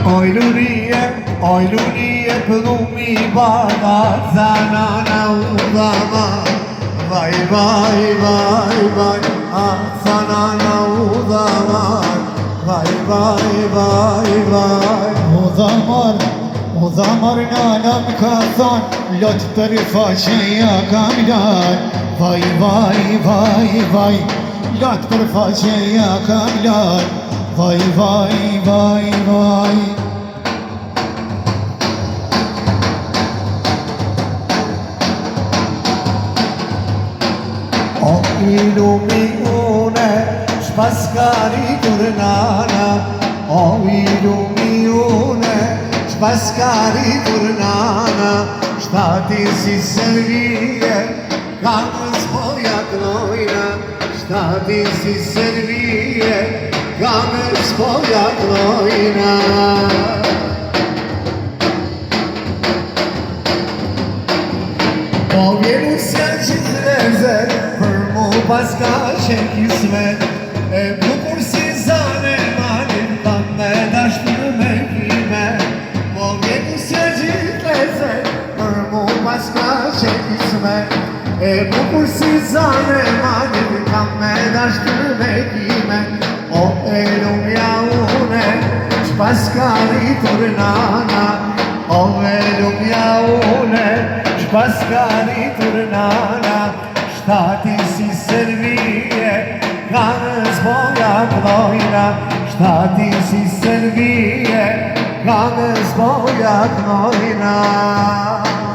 Oj lurie pëllumi bada, zanana u dhama. Vaj, vaj, vaj, vaj, a zanana u dhama. Vaj, vaj, vaj, vaj. U dhamar nana më ka thonë, lot për faqeja kam lal. Vaj, vaj, vaj, vaj, lot për faqeja kam lal. Vaj, vaj, vaj, vaj. O ilumi une, shpas ka rritur nana. O ilumi une, shpas ka rritur nana. Shtati si servie, kamës poja knojna. Shtati si servie, kamës poja knojna. O vjenu s'ja qitë lezet, për mu pas ka qenë kismet. E bukur si zane manin, ta me dashtër me kime. O vjenu s'ja qitë lezet, për mu pas ka qenë kismet. E bukur si zane manin, ta me dashtër me kime. O e lumja une, qpas ka rritur nana. O e lumja une, qpas ka rritur nana. Shtati si servie, kanës boja knojna. Shtati si servie, kanës boja knojna.